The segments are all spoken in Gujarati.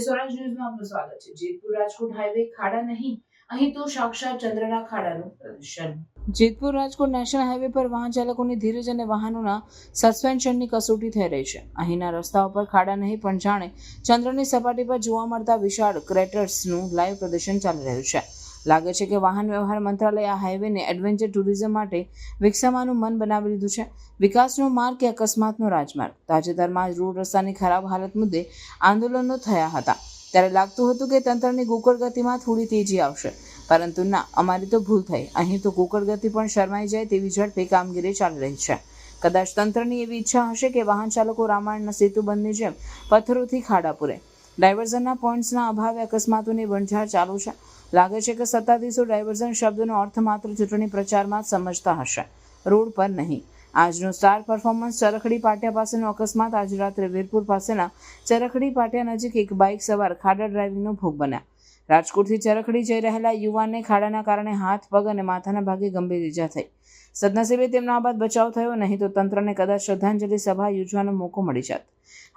સ્વરાજ ન્યૂઝમાં આપનું સ્વાગત છે। જેતપુર રાજકોટ હાઈવે ખાડા નહીં, અહીં તો સાક્ષાત ચંદ્રના ખાડાનું પ્રદર્શન। જેતપુર રાજકોટ નેશનલ હાઈવે પર વાહન ચાલકોની ધીરજ અને વાહનોના સસ્પેન્શનની કસોટી થઈ રહી છે। અહીંના રસ્તાઓ પર ખાડા નહીં પણ જાણે ચંદ્રની સપાટી પર જોવા મળતા વિશાળ ક્રેટર્સનું લાઈવ પ્રદર્શન ચાલી રહ્યું છે। લાગે છે કે વાહન વ્યવહાર મંત્રાલય આ હાઈવેને એડવેન્ચર ટુરિઝમ માટે વિકસાવવાનું મન બનાવી લીધું છે। વિકાસનો માર્ગ કે અકસ્માતનો રાજમાર્ગ। તાજેતરમાં જ રોડ રસ્તાની ખરાબ હાલત મુદ્દે આંદોલનો થયા હતા, ત્યારે લાગતું હતું કે તંત્રની કુકડ ગતિમાં થોડી તેજી આવશે, પરંતુ ના, અમારી તો ભૂલ થઈ। અહીં તો કુકડ ગતિ પણ શરમાઈ જાય તેવી ઝડપે કામગીરી ચાલી રહી છે। કદાચ તંત્રની એવી ઈચ્છા હશે કે વાહન ચાલકો રામાયણના સેતુબંધની જેમ પથ્થરોથી ખાડા પૂરે। ડાયવર્ઝનના પોઈન્ટ્સના અભાવે અકસ્માતોની વણઝાર ચાલુ છે। લાગે છે કે સત્તાધીશો ડાયવર્ઝન શબ્દનો અર્થ માત્ર ચૂંટણી પ્રચારમાં જ સમજતા હશે, રોડ પર નહીં। આજનો સ્ટાર પરફોર્મન્સ ચરખડી પાટિયા પાસેનો અકસ્માત। આજ રાત્રે વીરપુર પાસેના ચરખડી પાટિયા નજીક એક બાઇક સવાર ખાડા ડ્રાઇવિંગનો ભોગ બન્યા। રાજકોટથી ચરખડી જઈ રહેલા યુવાનને ખાડાના કારણે હાથ, પગ અને માથાના ભાગે ગંભીર ઈજા થઈ। સદનસીબે તેમનો આ બાદ બચાવ થયો, નહીં તો તંત્રને કદાચ શ્રદ્ધાંજલિ સભા યોજવાનો મોકો મળી જાત।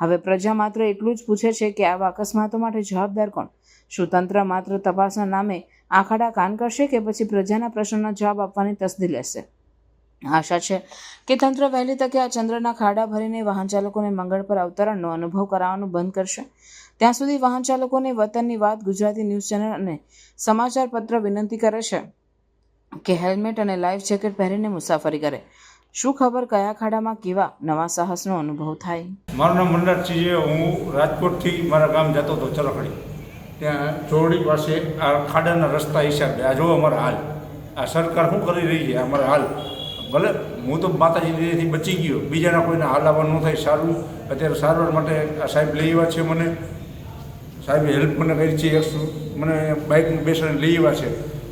હવે પ્રજા માત્ર એટલું જ પૂછે છે કે આવા અકસ્માતો માટે જવાબદાર કોણ? શું તંત્ર માત્ર તપાસના નામે આખાડા કાન કરશે કે પછી પ્રજાના પ્રશ્નોના જવાબ આપવાની તસ્દી લેશે? આશા છે કે તંત્ર વહેલી તકે આ ચંદ્રના ખાડા ભરીને વાહન ચાલકોને મંગળ પર અવતરણનો અનુભવ કરાવવાનું બંધ કરશે। ત્યાં સુધી વાહન ચાલકોને વતનની વાત ગુજરાતી ન્યૂઝ ચેનલ અને સમાચાર પત્ર વિનંતી કરે છે કે હેલ્મેટ અને લાઈફ જેકેટ પહેરીને મુસાફરી કરે। શું ખબર કયા ખાડામાં કેવા નવા સાહસનો અનુભવ થાય। મારું નામ મંડારસિંહ છે। હું રાજકોટથી મારા ગામ જતો હતો ચરખડી, ત્યાં ચોરડી પાસે આ ખાડાના રસ્તા હિસાબે આ જો અમારા હાલ, આ સરકાર શું કરી રહી છે અમારા હાલ। ભલે હું તો માતાજીથી બચી ગયો, બીજાના કોઈને હાલ આવવા ન થાય સારું। અત્યારે સારવાર માટે આ સાહેબ લઈ આવ્યા છે, મને સાહેબે હેલ્પ મને કરી છે, મને બાઇકમાં બેસાડીને લઈ આવ્યા છે।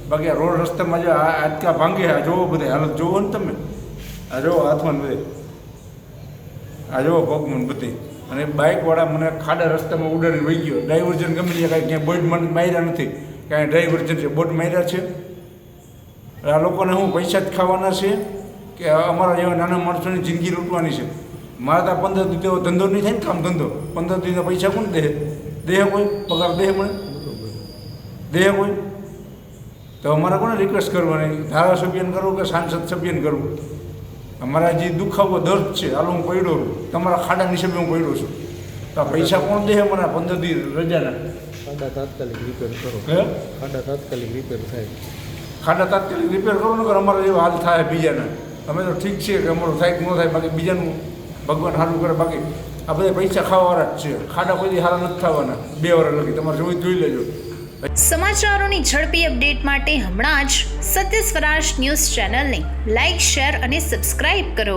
બાકી આ રોડ રસ્તામાં જો આજકા ભાંગે, આ જોવો બધે હાલત જોવો ને તમે, આ જોવો હાથમાં બધે, આ જોવો પગમાં બધી। અને બાઇકવાળા મને ખાડા રસ્તામાં ઉડાડીને વહી ગયો। ડાયવર્જન ગમે ત્યાં કાંઈ ક્યાંય બોર્ડ માર્યા નથી, કાંઈ ડાયવર્જન છે બોર્ડ માર્યા છે। આ લોકોને હું પૈસા જ ખાવાના છે કે અમારા જેવા નાના માણસોની જિંદગી લૂંટવાની છે? મારા તો 15 દી તેવો ધંધો નહીં થાય ને, કામ ધંધો 15 દીના પૈસા કોણ દે? દેહ કોઈ પગાર દેહ મળે? દેહ કોઈ? તો અમારે કોને રિક્વેસ્ટ કરવાની? ધારાસભ્યને કરવું કે સાંસદ સભ્યને કરવું? અમારા જે દુખાવો દર્દ છે, હાલ હું પડ્યો છું, તમારા ખાડા નિસબે હું પડ્યો છું, તો આ પૈસા કોણ દે મને 15 દી રજાના? ખાડા તાત્કાલિક રિપેર કરો। ખાડા તાત્કાલિક રિપેર થાય। ખાડા તાત્કાલિક રિપેર કરો ને, અમારો એવો હાલ થાય બીજાના। અમે તો ઠીક છે કે અમારું થાય કે ન થાય, બાકી બીજાનું ભગવાન સારું કરે। બાકી આ બધા પૈસા ખાવાવાળા જ છે। ખાડા કોઈ સારા નથી થવાના 2 વર્ષ લગી, તમારે જોઈ લેજો। સમાચારોની ઝડપી અપડેટ માટે હમણાં જ સત્ય સ્વરાજ ન્યૂઝ ચેનલને લાઇક, શેર અને સબસ્ક્રાઇબ કરો।